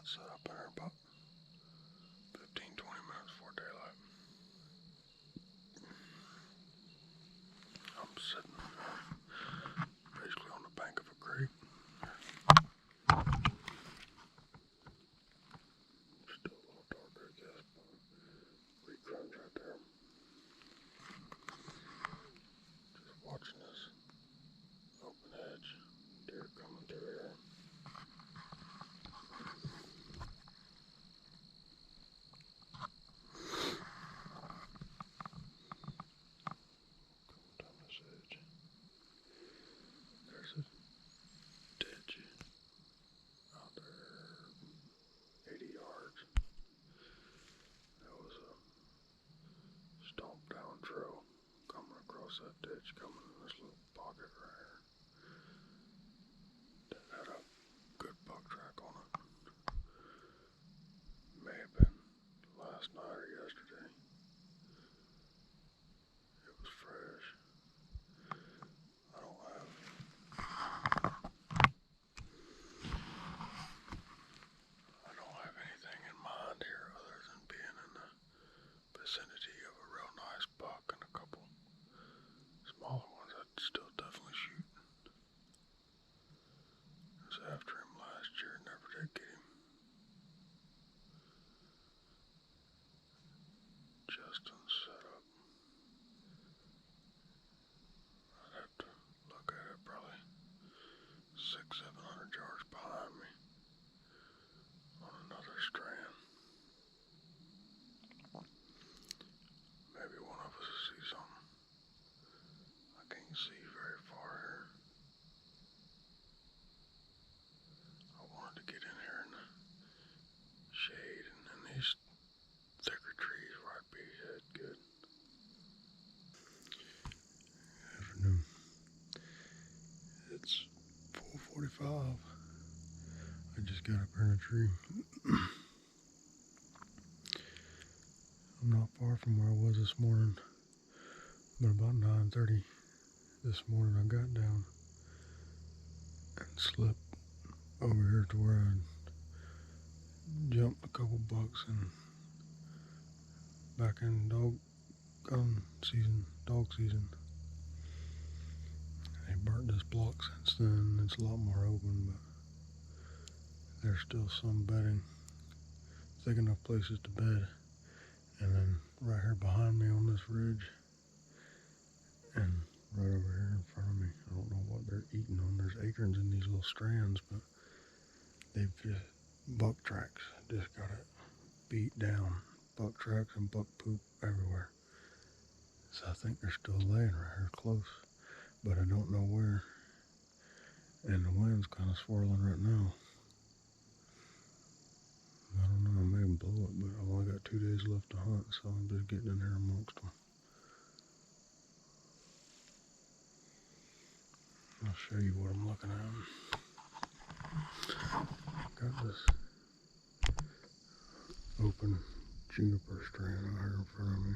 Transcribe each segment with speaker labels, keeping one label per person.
Speaker 1: got set up there about 15-20 minutes before daylight. I'm sitting basically on the bank of a creek. Still a little darker, I guess, but pretty crunch right there. Just watching this open edge, deer coming through here. Down this edge. There's a ditch out there 80 yards. That was a stomped down trail coming across that ditch, coming in this little pocket right here. That had a good buck track on it. May have been last night or yesterday. It was fresh. I don't have anything in mind here other than being in the vicinity of a real nice buck and a couple smaller ones I'd still definitely shoot. I was after him last year, never did get him. Justin's set up. I'd have to look at it probably 600-700 yards behind me on another strand. Maybe one of us will see something. I can't see very far here. I wanted to get in here in the shade and in these thicker trees where I'd be head good. Afternoon. It's 4:45. I just got up here in a tree. I'm not far from where I was this morning, but about 9:30 this morning I got down and slept over here to where I jumped a couple bucks and back in dog season. They burnt this block since then. It's a lot more open, but there's still some bedding, thick enough places to bed. And then right here behind me on this ridge, and right over here in front of me, I don't know what they're eating on. There's acorns in these little strands, but they've just, buck tracks, just got it beat down. Buck tracks and buck poop everywhere. So I think they're still laying right here close, but I don't know where. And the wind's kind of swirling right now. I don't know, I may blow it, but I've only got 2 days left to hunt, so I'm just getting in there amongst them. I'll show you what I'm looking at. Got this open juniper strand out here in front of me.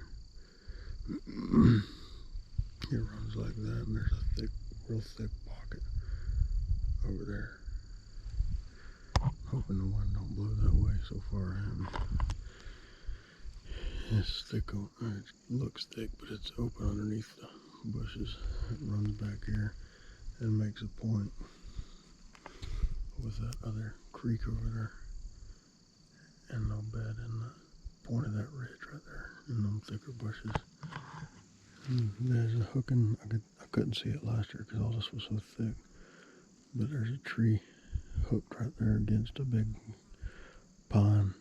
Speaker 1: It runs like that, and there's a real thick pocket over there. Hoping the wind don't blow that way. So far I haven't. It's thick, it looks thick, but it's open underneath the bushes. It runs back here and makes a point with that other creek over there, and no bed in the point of that ridge right there in them thicker bushes. And there's a hooking. I couldn't see it last year because all this was so thick, but there's a tree hooked right there against a big pine,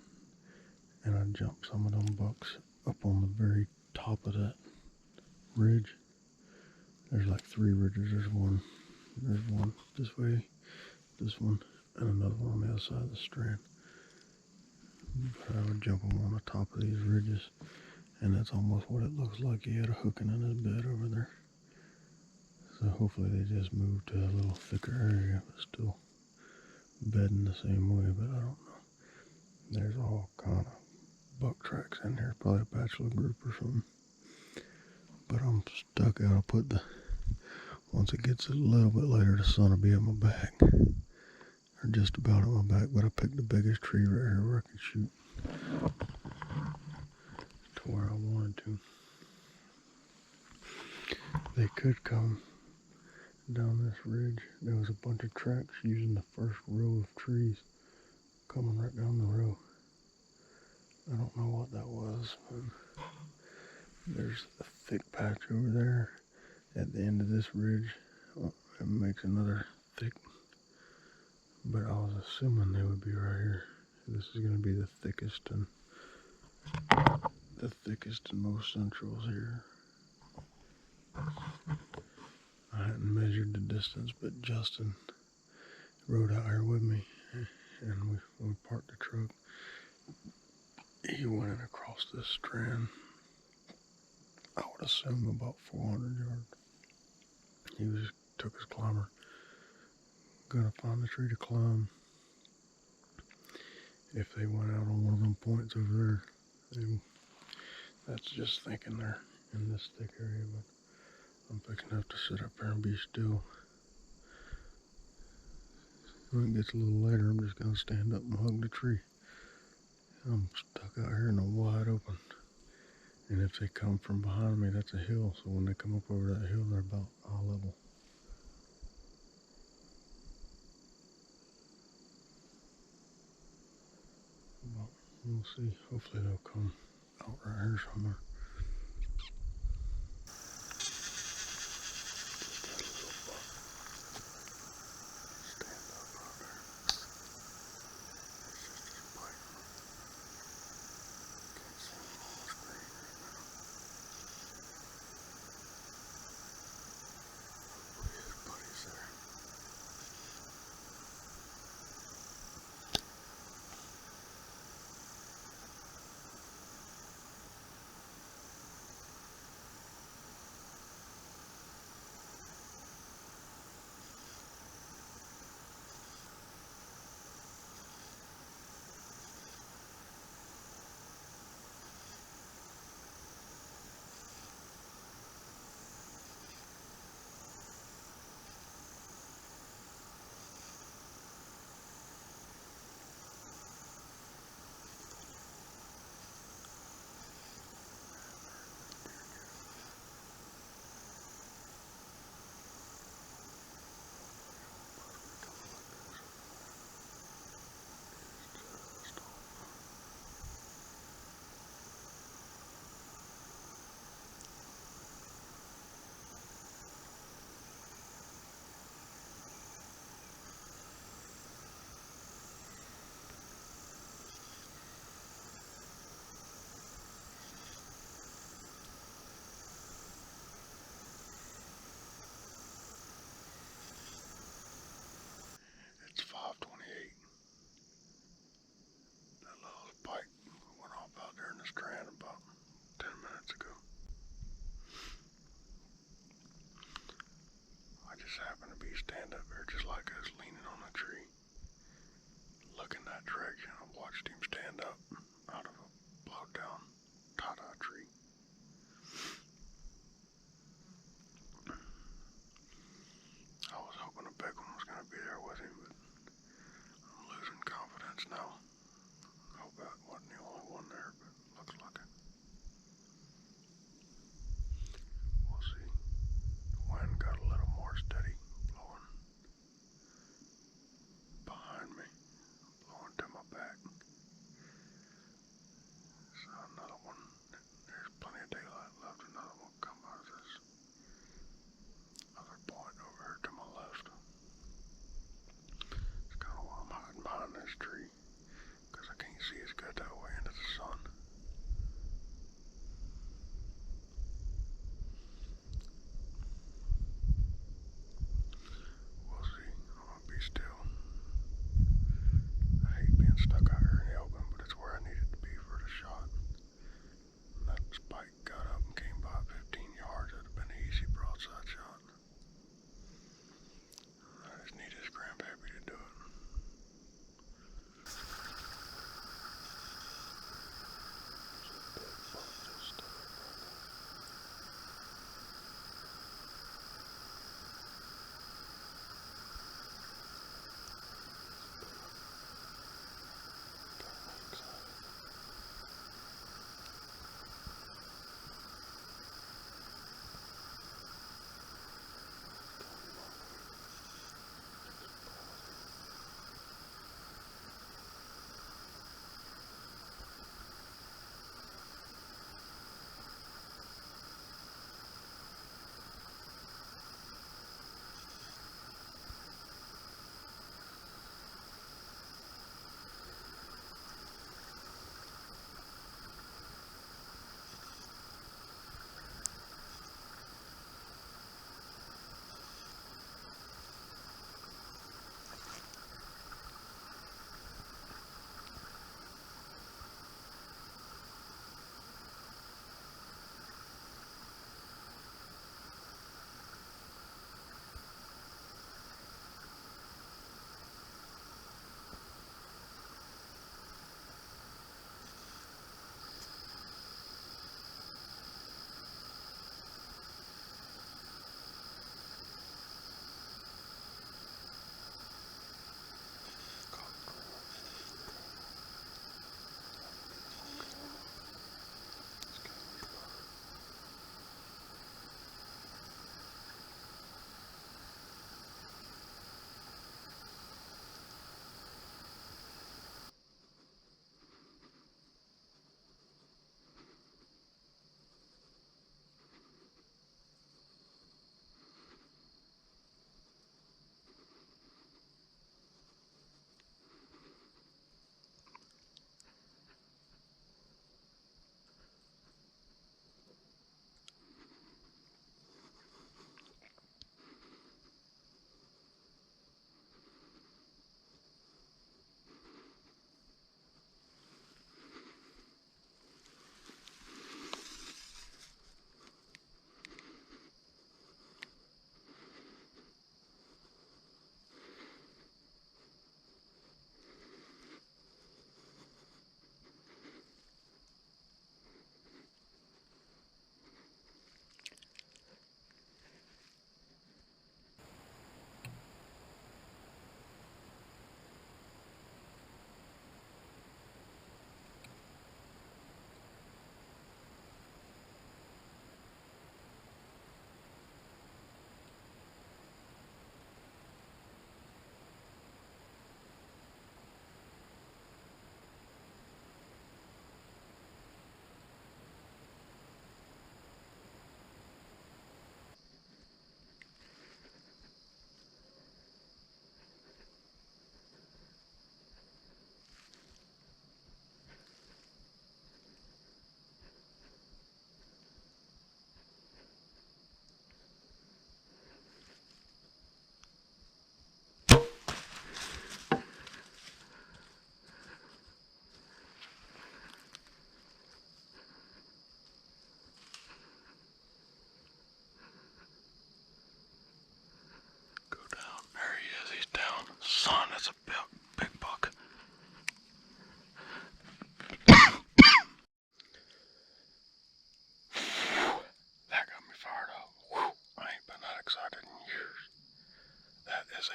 Speaker 1: and I jumped some of them bucks up on the very top of that ridge. There's like 3 ridges. There's one this way, this one, and another one on the other side of the strand. But I would jump them on the top of these ridges, and that's almost what it looks like. He had a hooking in his bed over there. So hopefully they just moved to a little thicker area, but still bedding the same way, but I don't know. There's all kind of buck tracks in here, probably a bachelor group or something. But I'm stuck out. I'll put once it gets a little bit later, the sun will be at my back. They're just about at my back, but I picked the biggest tree right here where I could shoot to where I wanted to. They could come down this ridge. There was a bunch of tracks using the first row of trees coming right down the row. I don't know what that was, but there's a thick patch over there at the end of this ridge. It makes another thick, but I was assuming they would be right here. This is going to be the thickest and most centrals here. I hadn't measured the distance, but Justin rode out here with me, and we parked the truck. He went in across this strand. I would assume about 400 yards. He took his climber. Gonna find a tree to climb. If they went out on one of them points over there, and that's just thinking they're in this thick area, but I'm fixing to have to sit up here and be still. When it gets a little later, I'm just gonna stand up and hug the tree. I'm stuck out here in the wide open. And if they come from behind me, that's a hill. So when they come up over that hill, they're about eye level. Well, we'll see. Hopefully they'll come out right here somewhere. It's 5:28. That little spike went off out there in the strand about 10 minutes ago. I just happened to be standing up there just like I was leaning on a tree, looking that direction. I watched him stand up out of a blowed down tie-dye tree. I was hoping a big one was going to be there with him, but I'm losing confidence now. I hope that wasn't the only one there, but looks like it. We'll see. The wind got a little more steady, blowing behind me, blowing to my back. So another one, there's plenty of daylight left, another one will come out of this other point over here to my left. It's kind of why I'm hiding behind this tree, because I can't see as good that way into the sun. We'll see. I'm going to be still. I hate being stuck out here in the open, but it's where I needed to be for the shot. And that spike got up and came by 15 yards. It would have been an easy broadside shot. I just need this grandpappy to do it.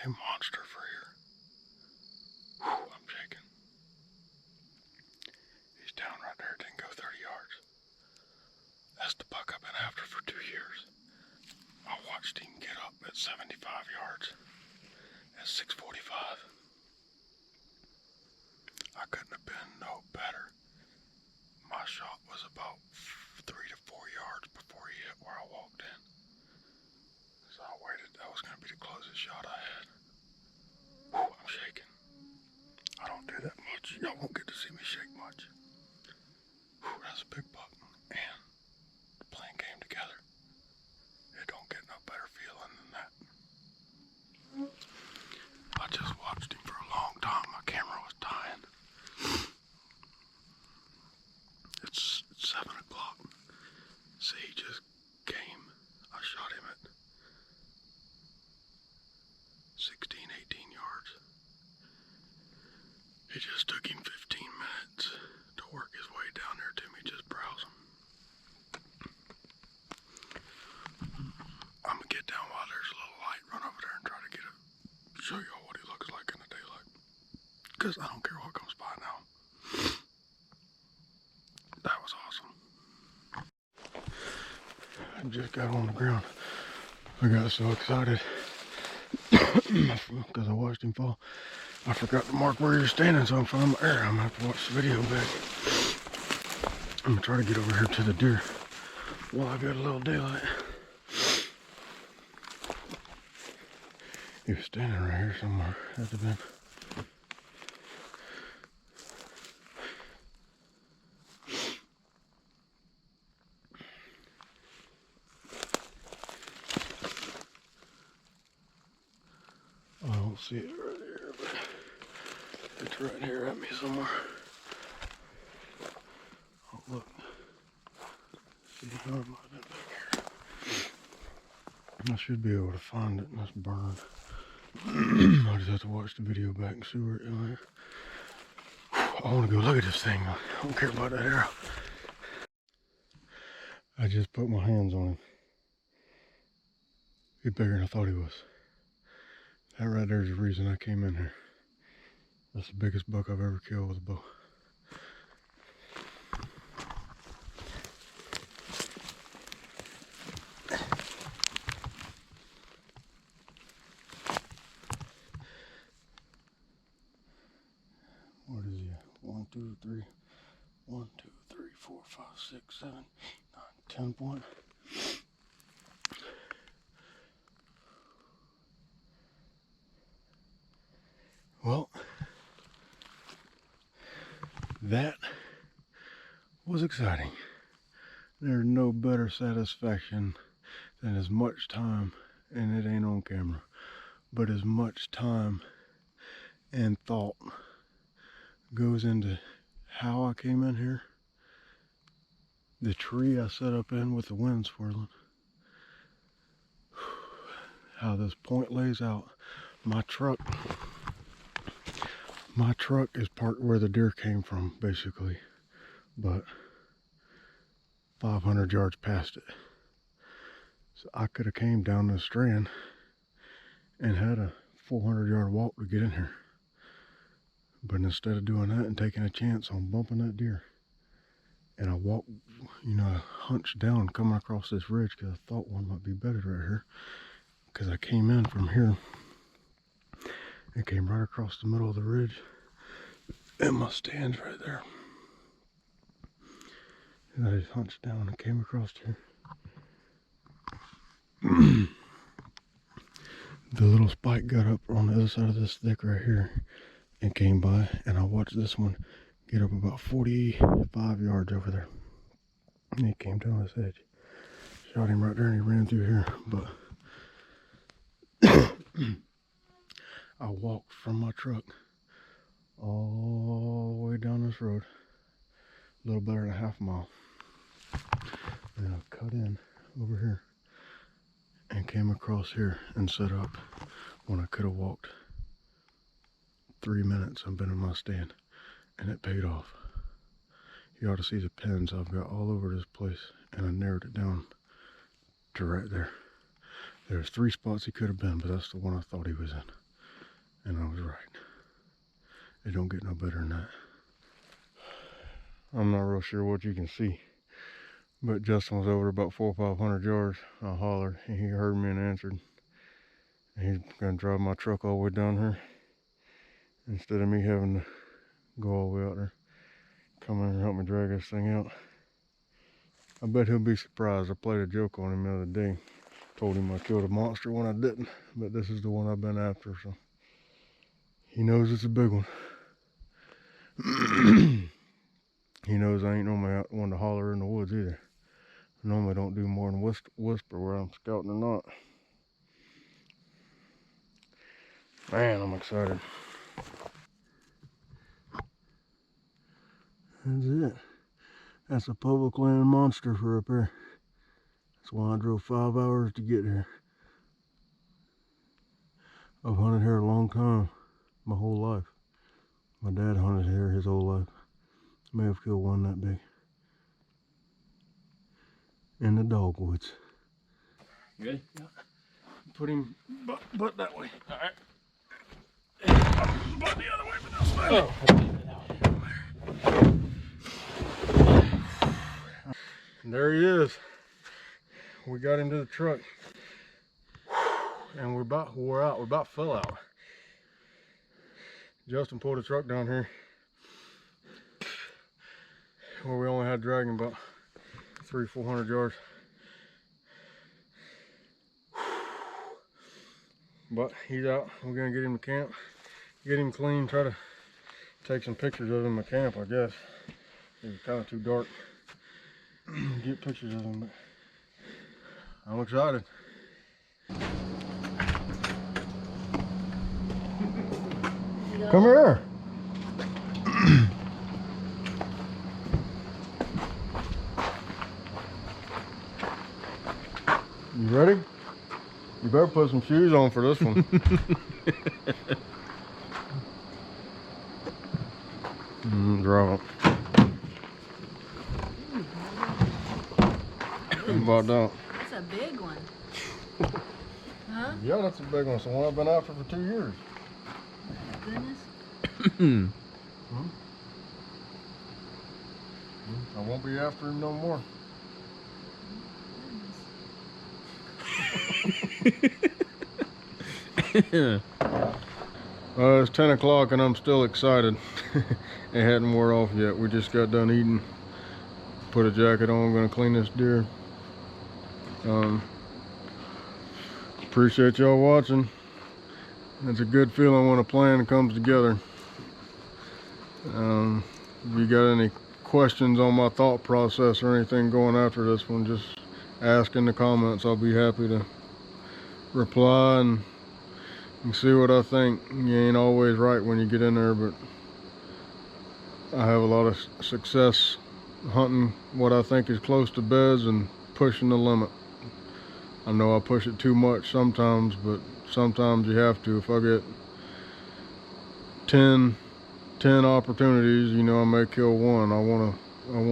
Speaker 1: a monster for here. Whew, I'm shaking. He's down right there, didn't go 30 yards. That's the buck I've been after for 2 years. I watched him get up at 75 yards at 6:45. I couldn't have been no better. My shot was about 3 to 4 yards before he hit where I walked in. So I waited. That was going to be the closest shot I had. Whew, I'm shaking. I don't do that much. Y'all won't get to see me shake much. Whew, that's a big buck. And the plan came together. It don't get no better feeling than that. I just watched him for a long time. My camera was dying. It's 7 o'clock. See, he just came. I shot him at 16, 18 yards. It just took him 15 minutes to work his way down there to me, just browsing. I'm gonna get down while there's a little light, run over there and try to show y'all what he looks like in the daylight. Because I don't care what comes by now. That was awesome. I just got on the ground. I got so excited because I watched him fall. I forgot to mark where he was standing, so I'm finding my air. I'm gonna have to watch the video back. I'm gonna try to get over here to the deer while I got a little daylight. He was standing right here somewhere at the bend. I don't see it right here, but it's right here at me somewhere. Oh, look. See, I might have been back here. I should be able to find it in this burn. I just have to watch the video back and see where it is. I want to go look at this thing. I don't care about that arrow. I just put my hands on him. He's bigger than I thought he was. That right there is the reason I came in here. That's the biggest buck I've ever killed with a bow. What is he? 1, 2, 3. 1, 2, 3, 4, 5, 6, 7, 9, 10 point. Well, that was exciting. There's no better satisfaction than as much time, and it ain't on camera, but as much time and thought goes into how I came in here, the tree I set up in with the wind swirling, how this point lays out. My truck is parked where the deer came from, basically, but 500 yards past it. So I could have came down this strand and had a 400-yard walk to get in here. But instead of doing that and taking a chance on bumping that deer, and I walked, hunched down coming across this ridge because I thought one might be better right here. Because I came in from here and came right across the middle of the ridge, and my stand's right there. And I just hunched down and came across here. The little spike got up on the other side of this thick right here and came by, and I watched this one get up about 45 yards over there. And he came down this edge. Shot him right there and he ran through here. But I walked from my truck all the way down this road, a little better than a half mile. And I cut in over here and came across here and set up when I could have walked 3 minutes and been in my stand, and it paid off. You ought to see the pins I've got all over this place, and I narrowed it down to right there. There's 3 spots he could have been, but that's the one I thought he was in. And I was right. It don't get no better than that. I'm not real sure what you can see, but Justin was over about 400 or 500 yards. I hollered, and he heard me and answered. And he's gonna drive my truck all the way down here instead of me having to go all the way out there. Come in and help me drag this thing out. I bet he'll be surprised. I played a joke on him the other day. Told him I killed a monster when I didn't, but this is the one I've been after, so he knows it's a big one. He knows I ain't normally one to holler in the woods either. I normally don't do more than whisper where I'm scouting or not. Man, I'm excited. That's it. That's a public land monster for up here. That's why I drove 5 hours to get here. I've hunted here a long time, my whole life. My dad hunted here his whole life. May have killed one that big. In the dogwoods.
Speaker 2: Good? Yeah.
Speaker 1: Put him butt that way. Alright. Butt the other way, but this way. Oh. There he is. We got him to the truck. And we're about out. We about fell out. Justin pulled the truck down here where we only had dragging about 300-400 yards. But he's out. We're gonna get him to camp, get him clean, try to take some pictures of him at camp, I guess. It was kind of too dark. Get pictures of him, but I'm excited. Come here. You ready? You better put some shoes on for this one. Drop it. How about that?
Speaker 3: That's a big one. Huh?
Speaker 1: Yeah, that's a big one. It's the one I've been after for 2 years.
Speaker 3: Goodness.
Speaker 1: I won't be after him no more. It's 10 o'clock and I'm still excited. It hadn't wore off yet. We just got done eating. Put a jacket on. I'm gonna clean this deer. Appreciate y'all watching. It's a good feeling when a plan comes together. If you got any questions on my thought process or anything going after this one, just ask in the comments. I'll be happy to reply and see what I think. You ain't always right when you get in there, but I have a lot of success hunting what I think is close to beds and pushing the limit. I know I push it too much sometimes, but sometimes you have to. If I get 10 opportunities, you know, I may kill one. I want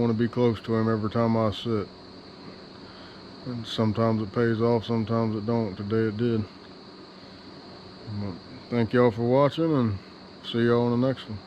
Speaker 1: to be close to him every time I sit. And sometimes it pays off, sometimes it don't. Today it did. But thank y'all for watching, and see y'all on the next one.